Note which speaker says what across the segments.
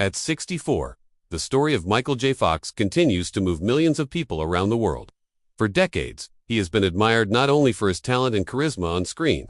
Speaker 1: At 64, the story of Michael J. Fox continues to move millions of people around the world. For decades, he has been admired not only for his talent and charisma on screen,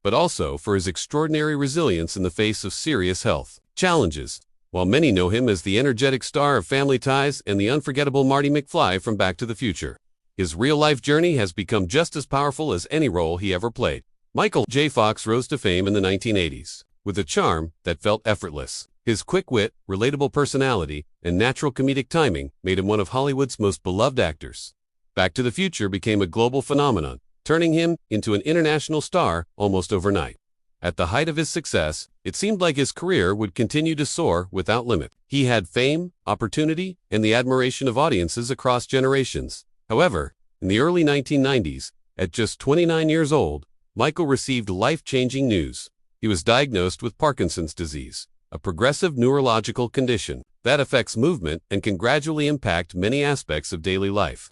Speaker 1: but also for his extraordinary resilience in the face of serious health challenges. While many know him as the energetic star of Family Ties and the unforgettable Marty McFly from Back to the Future, his real-life journey has become just as powerful as any role he ever played. Michael J. Fox rose to fame in the 1980s with a charm that felt effortless. His quick wit, relatable personality, and natural comedic timing made him one of Hollywood's most beloved actors. Back to the Future became a global phenomenon, turning him into an international star almost overnight. At the height of his success, it seemed like his career would continue to soar without limit. He had fame, opportunity, and the admiration of audiences across generations. However, in the early 1990s, at just 29 years old, Michael received life-changing news. He was diagnosed with Parkinson's disease, a progressive neurological condition that affects movement and can gradually impact many aspects of daily life.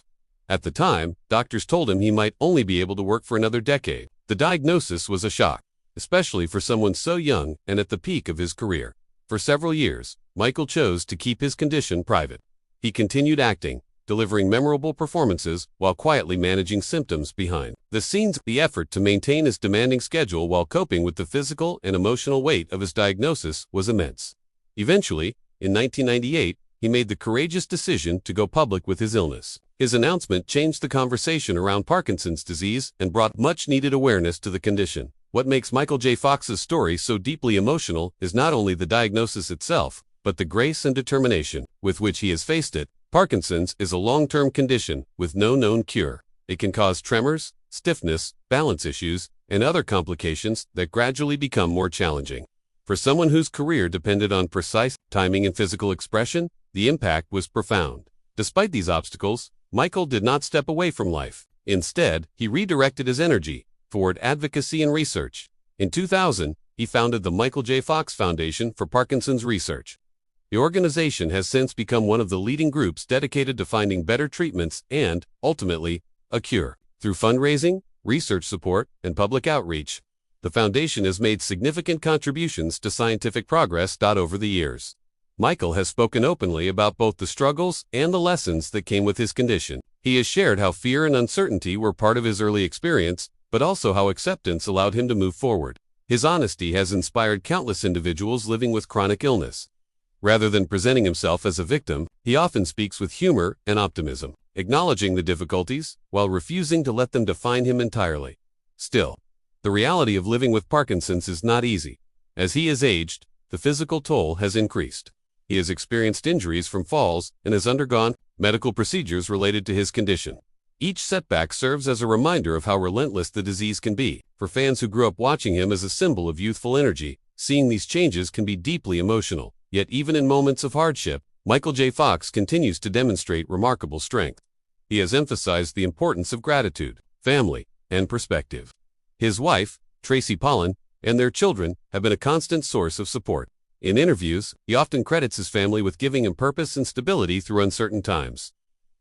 Speaker 1: At the time, doctors told him he might only be able to work for another decade. The diagnosis was a shock, especially for someone so young and at the peak of his career. For several years, Michael chose to keep his condition private. He continued acting, delivering memorable performances while quietly managing symptoms behind the scenes. The effort to maintain his demanding schedule while coping with the physical and emotional weight of his diagnosis was immense. Eventually, in 1998, he made the courageous decision to go public with his illness. His announcement changed the conversation around Parkinson's disease and brought much-needed awareness to the condition. What makes Michael J. Fox's story so deeply emotional is not only the diagnosis itself, but the grace and determination with which he has faced it. Parkinson's is a long-term condition with no known cure. It can cause tremors, stiffness, balance issues, and other complications that gradually become more challenging. For someone whose career depended on precise timing and physical expression, the impact was profound. Despite these obstacles, Michael did not step away from life. Instead, he redirected his energy toward advocacy and research. In 2000, he founded the Michael J. Fox Foundation for Parkinson's Research. The organization has since become one of the leading groups dedicated to finding better treatments and, ultimately, a cure. Through fundraising, research support, and public outreach, the foundation has made significant contributions to scientific progress. Over the years, Michael has spoken openly about both the struggles and the lessons that came with his condition. He has shared how fear and uncertainty were part of his early experience, but also how acceptance allowed him to move forward. His honesty has inspired countless individuals living with chronic illness. Rather than presenting himself as a victim, he often speaks with humor and optimism, acknowledging the difficulties while refusing to let them define him entirely. Still, the reality of living with Parkinson's is not easy. As he has aged, the physical toll has increased. He has experienced injuries from falls and has undergone medical procedures related to his condition. Each setback serves as a reminder of how relentless the disease can be. For fans who grew up watching him as a symbol of youthful energy, seeing these changes can be deeply emotional. Yet even in moments of hardship, Michael J. Fox continues to demonstrate remarkable strength. He has emphasized the importance of gratitude, family, and perspective. His wife, Tracy Pollan, and their children have been a constant source of support. In interviews, he often credits his family with giving him purpose and stability through uncertain times.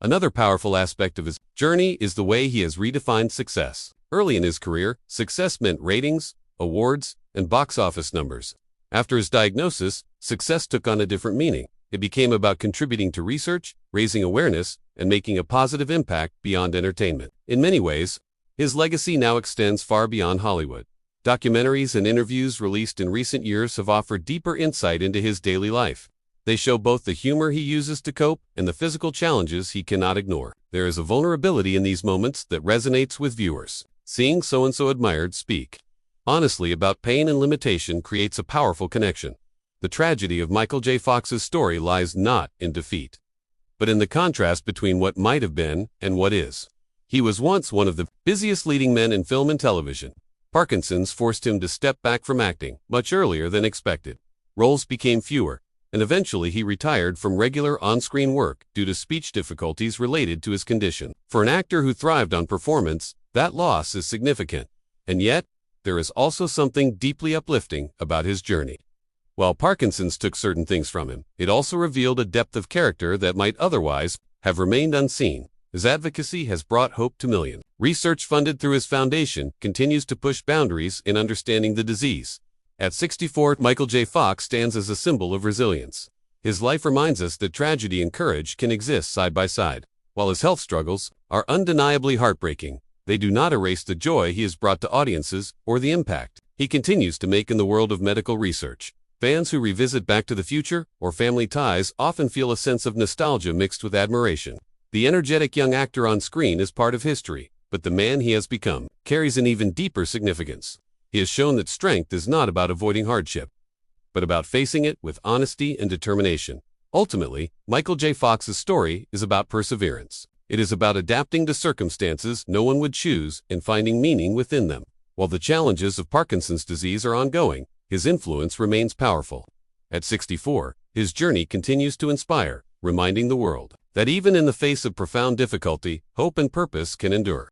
Speaker 1: Another powerful aspect of his journey is the way he has redefined success. Early in his career, success meant ratings, awards, and box office numbers. After his diagnosis, success took on a different meaning. It became about contributing to research, raising awareness, and making a positive impact beyond entertainment. In many ways, his legacy now extends far beyond Hollywood. Documentaries and interviews released in recent years have offered deeper insight into his daily life. They show both the humor he uses to cope and the physical challenges he cannot ignore. There is a vulnerability in these moments that resonates with viewers. Seeing so-and-so admired speak honestly about pain and limitation creates a powerful connection. The tragedy of Michael J. Fox's story lies not in defeat, but in the contrast between what might have been and what is. He was once one of the busiest leading men in film and television. Parkinson's forced him to step back from acting much earlier than expected. Roles became fewer, and eventually he retired from regular on-screen work due to speech difficulties related to his condition. For an actor who thrived on performance, that loss is significant. And yet, there is also something deeply uplifting about his journey. While Parkinson's took certain things from him, it also revealed a depth of character that might otherwise have remained unseen. His advocacy has brought hope to millions. Research funded through his foundation continues to push boundaries in understanding the disease. At 64, Michael J. Fox stands as a symbol of resilience. His life reminds us that tragedy and courage can exist side by side. While his health struggles are undeniably heartbreaking, they do not erase the joy he has brought to audiences or the impact he continues to make in the world of medical research. Fans who revisit Back to the Future or Family Ties often feel a sense of nostalgia mixed with admiration. The energetic young actor on screen is part of history, but the man he has become carries an even deeper significance. He has shown that strength is not about avoiding hardship, but about facing it with honesty and determination. Ultimately, Michael J. Fox's story is about perseverance. It is about adapting to circumstances no one would choose and finding meaning within them. While the challenges of Parkinson's disease are ongoing, his influence remains powerful. At 64, his journey continues to inspire, reminding the world that even in the face of profound difficulty, hope and purpose can endure.